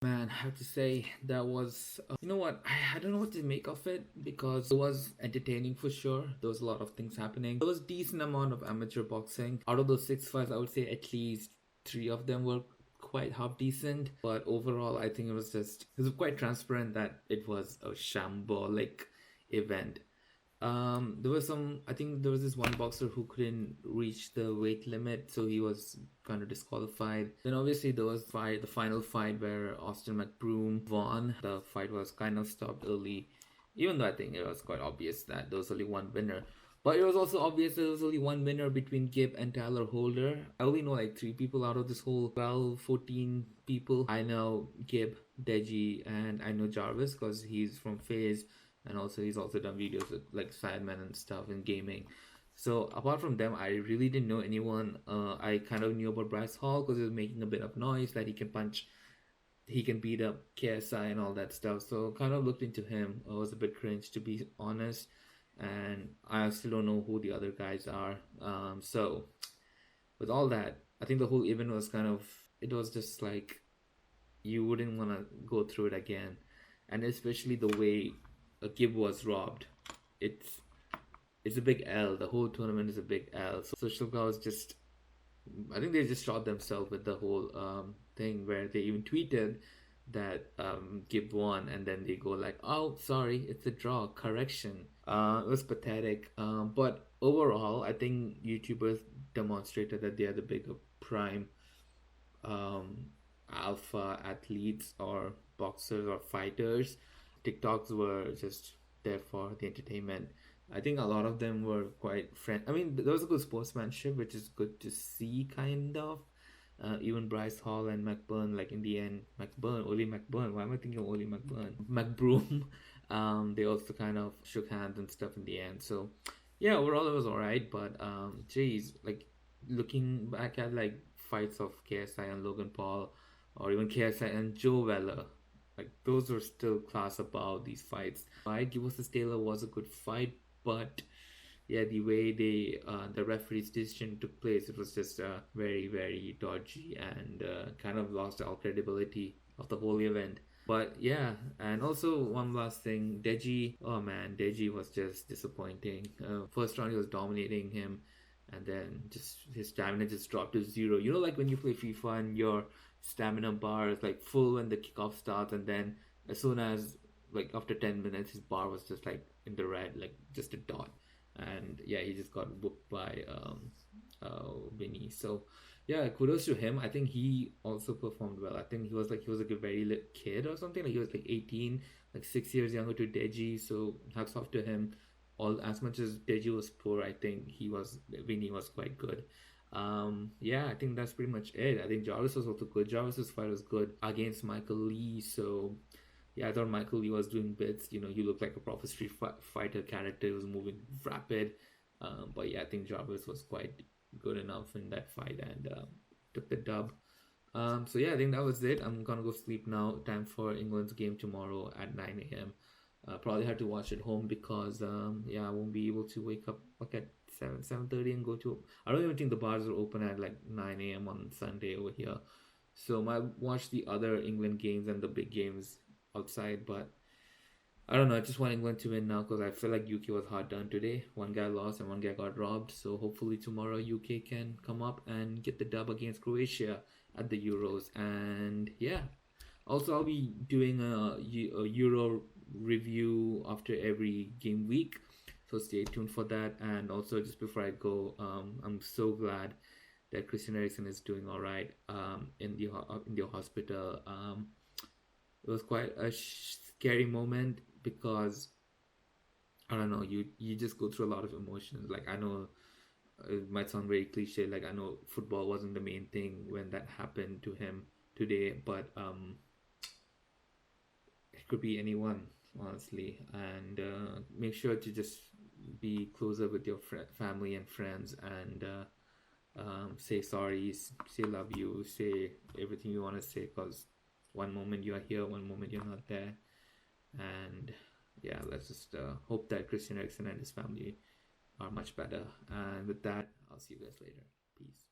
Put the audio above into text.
Man, I have to say that was, you know what, I don't know what to make of it because it was entertaining for sure. There was a lot of things happening. There was decent amount of amateur boxing. Out of those 6 fights, I would say at least 3 of them were quite half decent. But overall, I think it was quite transparent that it was a shambolic event. There was some. I think there was this one boxer who couldn't reach the weight limit, so he was kind of disqualified. Then obviously there was the final fight where Austin McBroom won. The fight was kind of stopped early, even though I think it was quite obvious that there was only one winner. But it was also obvious there was only one winner between Gib and Tyler Holder. I only know like 3 people out of this whole 12, 14 people. I know Gib, Deji, and I know Jarvis because he's from FaZe, and also he's also done videos with like Sidemen and stuff in gaming. So apart from them, I really didn't know anyone. I kind of knew about Bryce Hall because he was making a bit of noise that he can punch, he can beat up KSI and all that stuff. So kind of looked into him. It was a bit cringe to be honest, and I still don't know who the other guys are. So with all that, I think the whole event was kind of, it was just like you wouldn't want to go through it again, and especially the way Gib was robbed. It's it's a big L. The whole tournament is a big L. So Social was just, I think they just shot themselves with the whole thing where they even tweeted that Gib won, and then they go like, "Oh, sorry, it's a draw. Correction." It was pathetic. But overall, I think YouTubers demonstrated that they are the bigger prime um, alpha athletes or boxers or fighters. TikToks were just there for the entertainment. I think a lot of them were quite friend. I mean, there was a good sportsmanship, which is good to see, kind of. Even Bryce Hall and McBurn, like in the end, Oli McBurn. Why am I thinking of Oli McBurn? McBroom. They also kind of shook hands and stuff in the end. So, yeah, overall it was alright. But geez, like looking back at like fights of KSI and Logan Paul, or even KSI and Joe Weller, like those were still class above these fights. Fight Give vs Taylor was a good fight, but yeah, the way the referee's decision took place, it was just very very dodgy and kind of lost all credibility of the whole event. But yeah, and also one last thing, Deji. Oh man, Deji was just disappointing. First round he was dominating him, and then just his stamina just dropped to zero. You know, like when you play FIFA and your stamina bar is like full when the kickoff starts, and then as soon as like after 10 minutes, his bar was just like in the red, like just a dot. And yeah, he just got whooped by Vinny. So yeah, kudos to him. I think he also performed well. I think he was like a very little kid or something. Like he was like 18, like 6 years younger to Deji. So hats off to him. All as much as Deji was poor, I think Vinny was quite good. Yeah, I think that's pretty much it. I think Jarvis was also good. Jarvis's fight was good against Michael Lee. So yeah, I thought Michael Lee was doing bits. You know, he looked like a proper Fighter character. He was moving rapid. But yeah, I think Jarvis was quite good enough in that fight and took the dub. So yeah, I think that was it. I'm gonna go sleep now. Time for England's game tomorrow at 9 a.m. Probably have to watch at home because yeah, I won't be able to wake up like at 7:30 and go to. I don't even think the bars are open at like 9 a.m. on Sunday over here. So I watch the other England games and the big games outside, but I don't know. I just want England to win now because I feel like UK was hard done today. One guy lost and one guy got robbed. So hopefully tomorrow UK can come up and get the dub against Croatia at the Euros. And yeah, also I'll be doing a Euro review after every game week. So stay tuned for that. And also just before I go, I'm so glad that Christian Eriksen is doing all right in the hospital. It was quite a scary moment because I don't know, you just go through a lot of emotions. Like I know it might sound very cliche, like I know football wasn't the main thing when that happened to him today, but it could be anyone honestly. And make sure to just be closer with your family and friends, and say sorry, say love you, say everything you want to say, because one moment you are here, one moment you're not there. And yeah, let's just hope that Christian Eriksen and his family are much better. And with that, I'll see you guys later. Peace.